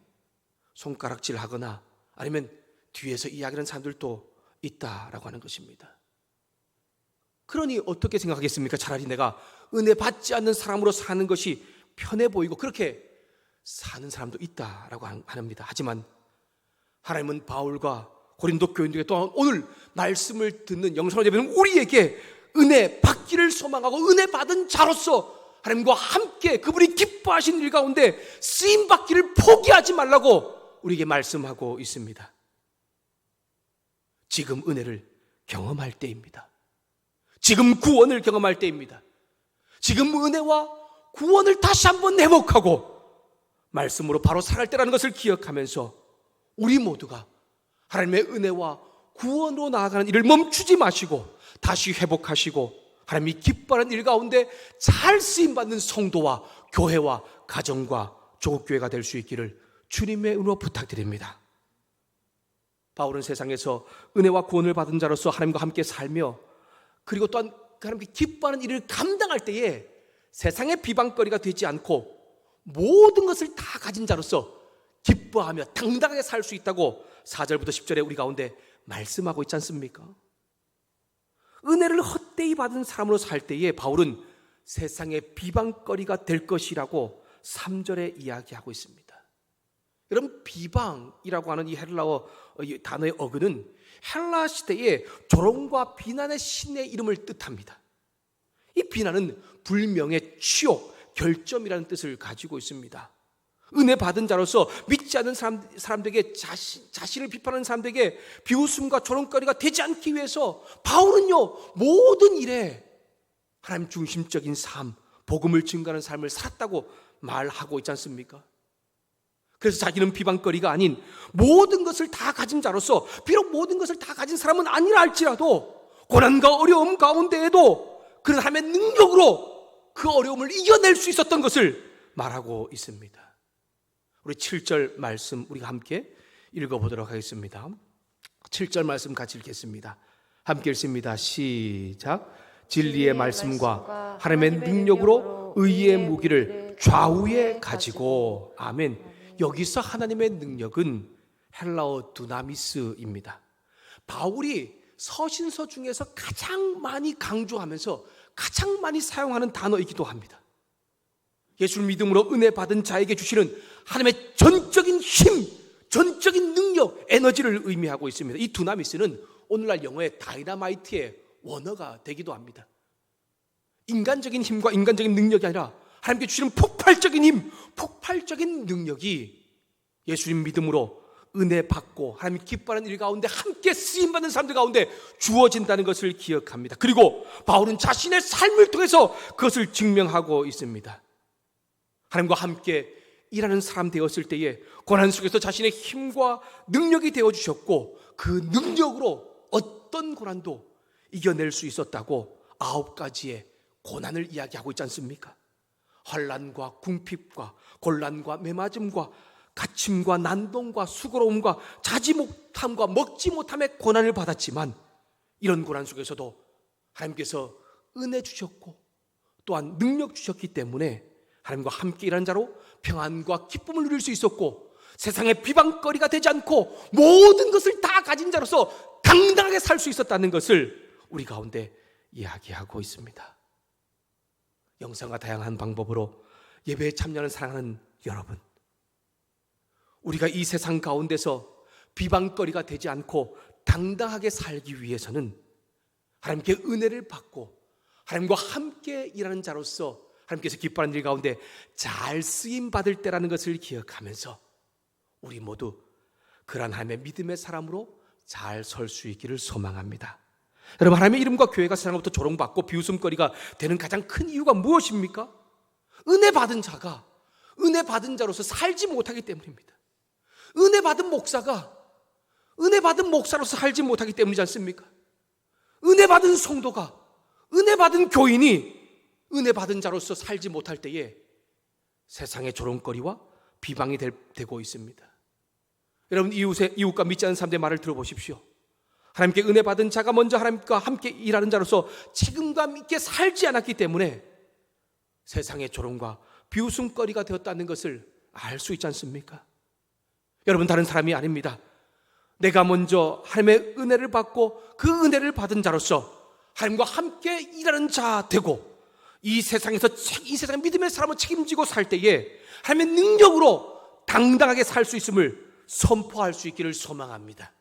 손가락질하거나 아니면 뒤에서 이야기하는 사람들도 있다라고 하는 것입니다. 그러니 어떻게 생각하겠습니까? 차라리 내가 은혜 받지 않는 사람으로 사는 것이 편해 보이고 그렇게 사는 사람도 있다라고 합니다. 하지만 하나님은 바울과 고린도 교인들에게 또한 오늘 말씀을 듣는 영성을 예배는 우리에게 은혜 받기를 소망하고 은혜 받은 자로서 하나님과 함께 그분이 기뻐하신 일 가운데 쓰임 받기를 포기하지 말라고 우리에게 말씀하고 있습니다. 지금 은혜를 경험할 때입니다. 지금 구원을 경험할 때입니다. 지금 은혜와 구원을 다시 한번 회복하고 말씀으로 바로 살아갈 때라는 것을 기억하면서 우리 모두가 하나님의 은혜와 구원으로 나아가는 일을 멈추지 마시고 다시 회복하시고 하나님이 기뻐하는 일 가운데 잘 쓰임받는 성도와 교회와 가정과 조국교회가 될 수 있기를 주님의 은혜로 부탁드립니다. 바울은 세상에서 은혜와 구원을 받은 자로서 하나님과 함께 살며 그리고 또한 하나님께 기뻐하는 일을 감당할 때에 세상의 비방거리가 되지 않고 모든 것을 다 가진 자로서 기뻐하며 당당하게 살 수 있다고 4절부터 10절에 우리 가운데 말씀하고 있지 않습니까? 은혜를 헛되이 받은 사람으로 살 때에 바울은 세상의 비방거리가 될 것이라고 3절에 이야기하고 있습니다. 여러분, 비방이라고 하는 이 헬라어 단어의 어근은 헬라 시대의 조롱과 비난의 신의 이름을 뜻합니다. 이 비난은 불명예, 치욕, 결점이라는 뜻을 가지고 있습니다. 은혜 받은 자로서 믿지 않는 사람들에게 자신을 비판하는 사람들에게 비웃음과 조롱거리가 되지 않기 위해서 바울은요 모든 일에 하나님 중심적인 삶, 복음을 증거하는 삶을 살았다고 말하고 있지 않습니까? 그래서 자기는 비방거리가 아닌 모든 것을 다 가진 자로서 비록 모든 것을 다 가진 사람은 아니라 할지라도 고난과 어려움 가운데에도 그런 하나님의 능력으로 그 어려움을 이겨낼 수 있었던 것을 말하고 있습니다. 우리 7절 말씀 우리가 함께 읽어보도록 하겠습니다. 7절 말씀 같이 읽겠습니다. 함께 읽습니다. 시작. 진리의 말씀과 하나님의 능력으로 의의 무기를 좌우에 가지고. 아멘. 여기서 하나님의 능력은 헬라어 두나미스입니다. 바울이 서신서 중에서 가장 많이 강조하면서 가장 많이 사용하는 단어이기도 합니다. 예수를 믿음으로 은혜 받은 자에게 주시는 하나님의 전적인 힘, 전적인 능력, 에너지를 의미하고 있습니다. 이 두나미스는 오늘날 영어의 다이너마이트의 원어가 되기도 합니다. 인간적인 힘과 인간적인 능력이 아니라 하나님께 주시는 폭발적인 힘, 폭발적인 능력이 예수님 믿음으로 은혜 받고 하나님 기뻐하는 일 가운데 함께 쓰임받는 사람들 가운데 주어진다는 것을 기억합니다. 그리고 바울은 자신의 삶을 통해서 그것을 증명하고 있습니다. 하나님과 함께 일하는 사람 되었을 때에 고난 속에서 자신의 힘과 능력이 되어주셨고 그 능력으로 어떤 고난도 이겨낼 수 있었다고 9가지의 고난을 이야기하고 있지 않습니까? 환난과 궁핍과 곤란과 매맞음과 갇힘과 난동과 수고로움과 자지 못함과 먹지 못함의 고난을 받았지만 이런 고난 속에서도 하나님께서 은혜 주셨고 또한 능력 주셨기 때문에 하나님과 함께 일하는 자로 평안과 기쁨을 누릴 수 있었고 세상의 비방거리가 되지 않고 모든 것을 다 가진 자로서 당당하게 살 수 있었다는 것을 우리 가운데 이야기하고 있습니다. 영상과 다양한 방법으로 예배에 참여하는 사랑하는 여러분, 우리가 이 세상 가운데서 비방거리가 되지 않고 당당하게 살기 위해서는 하나님께 은혜를 받고 하나님과 함께 일하는 자로서 하나님께서 기뻐하는 일 가운데 잘 쓰임받을 때라는 것을 기억하면서 우리 모두 그러한 하나님의 믿음의 사람으로 잘 설 수 있기를 소망합니다. 여러분, 하나님의 이름과 교회가 세상으로부터 조롱받고 비웃음거리가 되는 가장 큰 이유가 무엇입니까? 은혜 받은 자가 은혜 받은 자로서 살지 못하기 때문입니다. 은혜 받은 목사가 은혜 받은 목사로서 살지 못하기 때문이지 않습니까? 은혜 받은 성도가 은혜 받은 교인이 은혜 받은 자로서 살지 못할 때에 세상의 조롱거리와 비방이 되고 있습니다. 여러분, 이웃과 믿지 않는 사람들의 말을 들어보십시오. 하나님께 은혜 받은 자가 먼저 하나님과 함께 일하는 자로서 책임감 있게 살지 않았기 때문에 세상의 조롱과 비웃음거리가 되었다는 것을 알 수 있지 않습니까? 여러분, 다른 사람이 아닙니다. 내가 먼저 하나님의 은혜를 받고 그 은혜를 받은 자로서 하나님과 함께 일하는 자 되고 이 세상에서 이 세상의 믿음의 사람을 책임지고 살 때에 하나님의 능력으로 당당하게 살 수 있음을 선포할 수 있기를 소망합니다.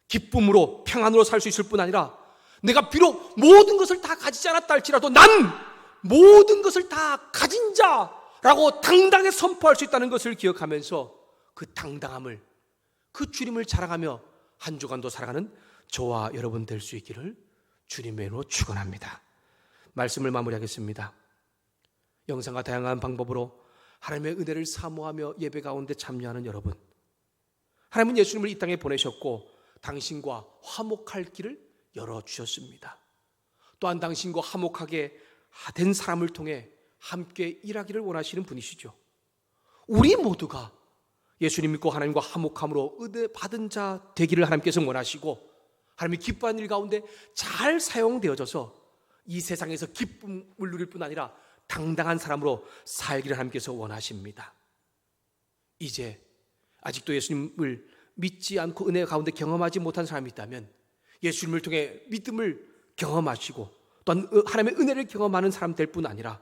기쁨으로 평안으로 살 수 있을 뿐 아니라 내가 비록 모든 것을 다 가지지 않았다 할지라도 난 모든 것을 다 가진 자라고 당당히 선포할 수 있다는 것을 기억하면서 그 당당함을, 그 주님을 자랑하며 한 주간도 살아가는 저와 여러분 될 수 있기를 주님의 이름으로 축원합니다. 말씀을 마무리하겠습니다. 영상과 다양한 방법으로 하나님의 은혜를 사모하며 예배 가운데 참여하는 여러분, 하나님은 예수님을 이 땅에 보내셨고 당신과 화목할 길을 열어주셨습니다. 또한 당신과 화목하게 된 사람을 통해 함께 일하기를 원하시는 분이시죠. 우리 모두가 예수님 믿고 하나님과 화목함으로 은혜 받은 자 되기를 하나님께서 원하시고, 하나님이 기뻐하는 일 가운데 잘 사용되어져서 이 세상에서 기쁨을 누릴 뿐 아니라 당당한 사람으로 살기를 하나님께서 원하십니다. 이제 아직도 예수님을 믿지 않고 은혜 가운데 경험하지 못한 사람이 있다면 예수님을 통해 믿음을 경험하시고 또한 하나님의 은혜를 경험하는 사람 될 뿐 아니라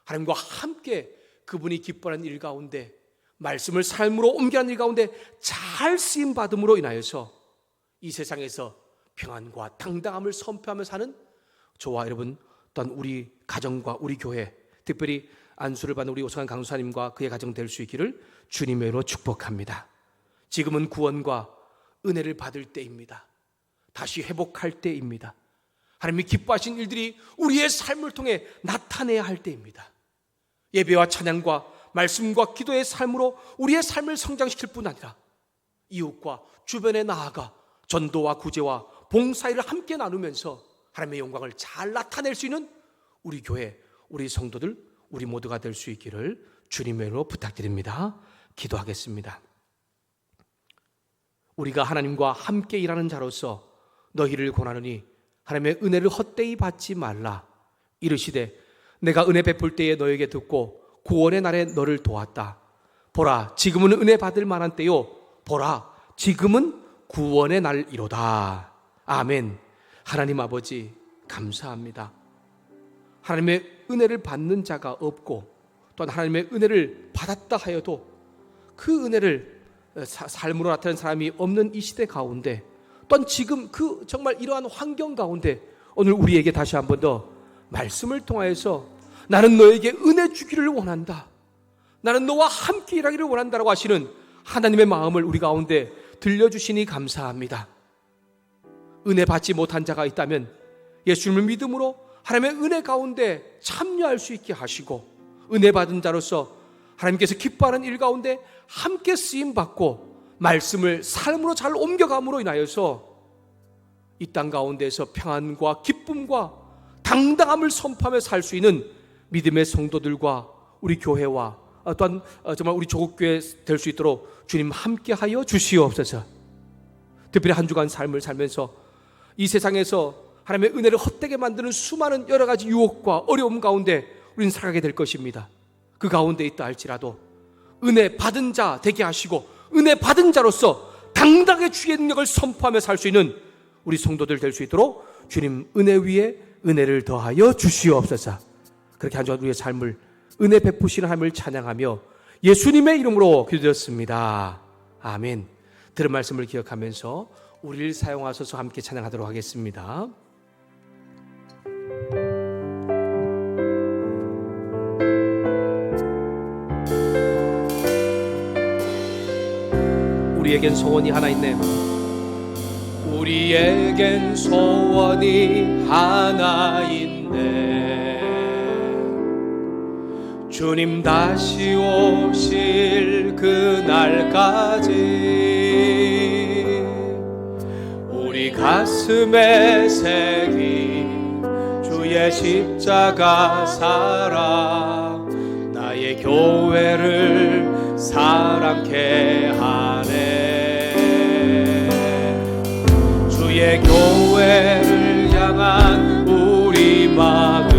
하나님과 함께 그분이 기뻐하는 일 가운데 말씀을 삶으로 옮겨가는 일 가운데 잘 쓰임받음으로 인하여서 이 세상에서 평안과 당당함을 선포하며 사는 저와 여러분, 또한 우리 가정과 우리 교회, 특별히 안수를 받는 우리 오성환 강수사님과 그의 가정 될 수 있기를 주님의 이름으로 축복합니다. 지금은 구원과 은혜를 받을 때입니다. 다시 회복할 때입니다. 하나님이 기뻐하신 일들이 우리의 삶을 통해 나타내야 할 때입니다. 예배와 찬양과 말씀과 기도의 삶으로 우리의 삶을 성장시킬 뿐 아니라 이웃과 주변에 나아가 전도와 구제와 봉사일을 함께 나누면서 하나님의 영광을 잘 나타낼 수 있는 우리 교회, 우리 성도들, 우리 모두가 될 수 있기를 주님의 이름으로 부탁드립니다. 기도하겠습니다. 우리가 하나님과 함께 일하는 자로서 너희를 권하노니 하나님의 은혜를 헛되이 받지 말라. 이르시되 내가 은혜 베풀 때에 너에게 듣고 구원의 날에 너를 도왔다. 보라, 지금은 은혜 받을 만한 때요, 보라, 지금은 구원의 날이로다. 아멘. 하나님 아버지 감사합니다. 하나님의 은혜를 받는 자가 없고 또한 하나님의 은혜를 받았다 하여도 그 은혜를 삶으로 나타내는 사람이 없는 이 시대 가운데, 또한 지금 그 정말 이러한 환경 가운데 오늘 우리에게 다시 한 번 더 말씀을 통하여서 나는 너에게 은혜 주기를 원한다, 나는 너와 함께 일하기를 원한다라고 하시는 하나님의 마음을 우리 가운데 들려주시니 감사합니다. 은혜 받지 못한 자가 있다면 예수님을 믿음으로 하나님의 은혜 가운데 참여할 수 있게 하시고, 은혜 받은 자로서 하나님께서 기뻐하는 일 가운데 함께 쓰임받고 말씀을 삶으로 잘 옮겨감으로 인하여서 이 땅 가운데서 평안과 기쁨과 당당함을 선포하며 살 수 있는 믿음의 성도들과 우리 교회와 또한 정말 우리 조국교회 될 수 있도록 주님 함께하여 주시옵소서. 특별히 한 주간 삶을 살면서 이 세상에서 하나님의 은혜를 헛되게 만드는 수많은 여러 가지 유혹과 어려움 가운데 우리는 살아가게 될 것입니다. 그 가운데 있다 할지라도 은혜 받은 자 되게 하시고 은혜 받은 자로서 당당하게 주의 능력을 선포하며 살 수 있는 우리 성도들 될 수 있도록 주님 은혜 위에 은혜를 더하여 주시옵소서. 그렇게 한 주간 우리의 삶을 은혜 베푸시는 하나님을 찬양하며 예수님의 이름으로 기도드렸습니다. 아멘. 들은 말씀을 기억하면서 우리를 사용하셔서 함께 찬양하도록 하겠습니다. 우리에겐 소원이 하나 있네. 우리에겐 소원이 하나 있네. 주님 다시 오실 그날까지 우리 가슴에 새긴 주의 십자가 사랑, 나의 교회를 사랑케 하네. 주의 교회를 향한 우리 마음,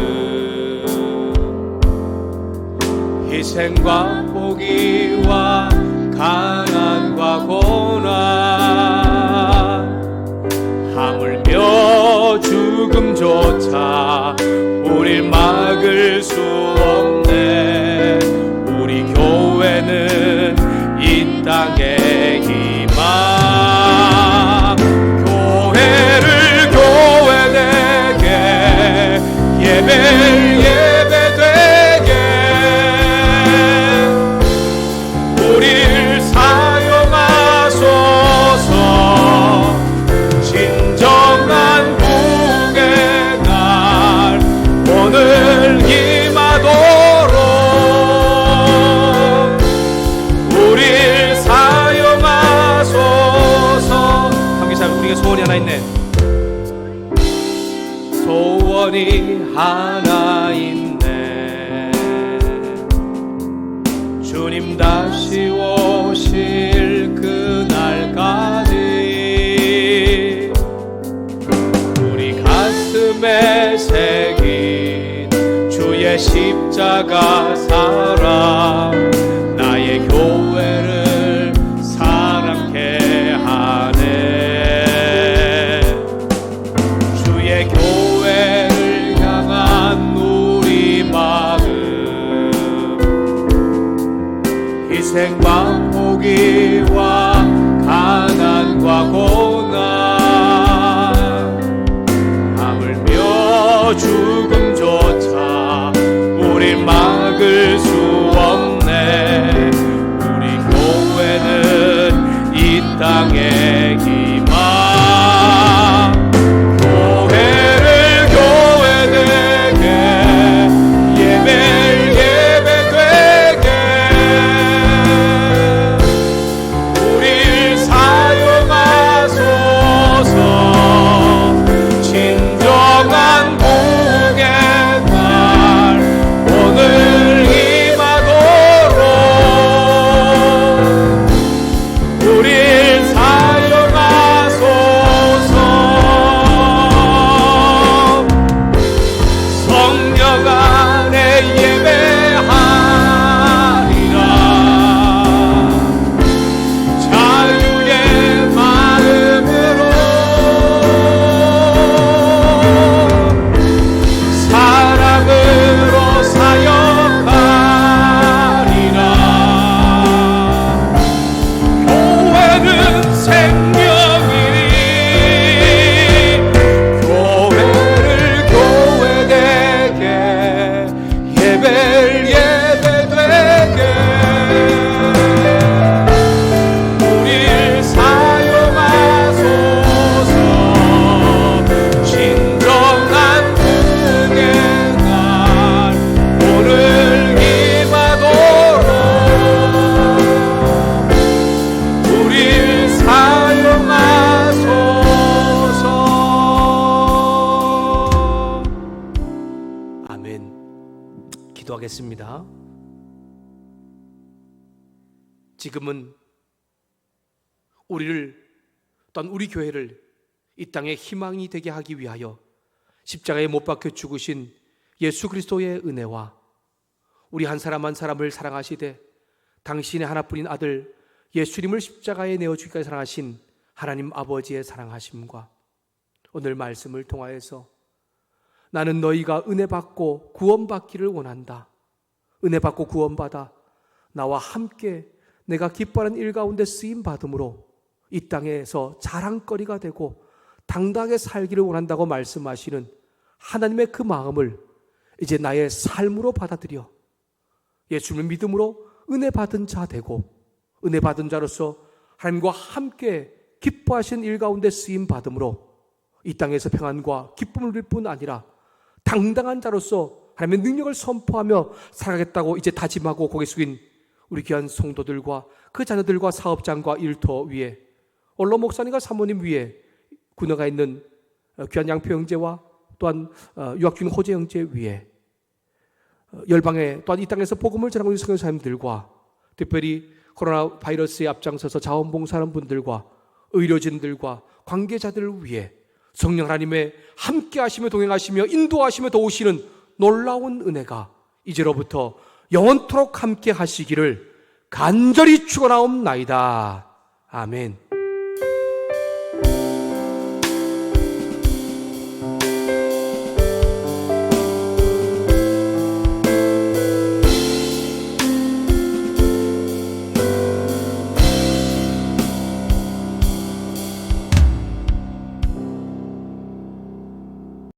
희생과 포기와 가난과 고난, 하물며 죽음조차 우릴 막을 수 없네. 우리 교회는 이 땅의 희망, 교회를 교회대 하나 있네. 주님 다시 오실 그날까지 우리 가슴에 새긴 주의 십자가 사랑 나의 교회를 사랑케 하네. 주의 교회를 향한 우리 마음 희생과 포기와 가난과 고난 하물며 죽음조차 우릴 막을 수 없네. 우리 교회는 이 땅의 희망. 교회를 교회되게 예배를 예배되게 우릴 사용하소서. 진정한 복의 날 오늘 임하도록 우릴 사용하소서. 성령 안에 예배하리라. 자유의 마음으로 사랑으로 사역하리라. 교회는 생명이니 교회를 교회되게 예배를 예배되게 우릴 사용하소서. 진정한 복의 날 오늘 임하도록 우릴 사용하소서. 아멘. 기도하겠습니다. 지금은 우리를 또한 우리 교회를 이 땅의 희망이 되게 하기 위하여 십자가에 못 박혀 죽으신 예수 그리스도의 은혜와 우리 한 사람 한 사람을 사랑하시되 당신의 하나뿐인 아들 예수님을 십자가에 내어 주기까지 사랑하신 하나님 아버지의 사랑하심과 오늘 말씀을 통하여서 나는 너희가 은혜 받고 구원받기를 원한다. 은혜 받고 구원받아 나와 함께 내가 기뻐하는 일 가운데 쓰임 받음으로 이 땅에서 자랑거리가 되고 당당하게 살기를 원한다고 말씀하시는 하나님의 그 마음을 이제 나의 삶으로 받아들여 예수님을 믿음으로 은혜 받은 자 되고 은혜 받은 자로서 하나님과 함께 기뻐하신 일 가운데 쓰임 받음으로 이 땅에서 평안과 기쁨을 누릴 뿐 아니라 당당한 자로서 하나님의 능력을 선포하며 살아가겠다고 이제 다짐하고 고개 숙인 우리 귀한 성도들과 그 자녀들과 사업장과 일터 위에 언론 목사님과 사모님 위에 군어가 있는 귀한 양표 형제와 또한 유학 중인 호재 형제 위에 열방에 또한 이 땅에서 복음을 전하고 있는 선교사님들과 특별히 코로나 바이러스에 앞장서서 자원봉사하는 분들과 의료진들과 관계자들을 위해 성령 하나님의 함께 하시며 동행하시며 인도하시며 도우시는 놀라운 은혜가 이제로부터 영원토록 함께 하시기를 간절히 축원하옵나이다. 아멘.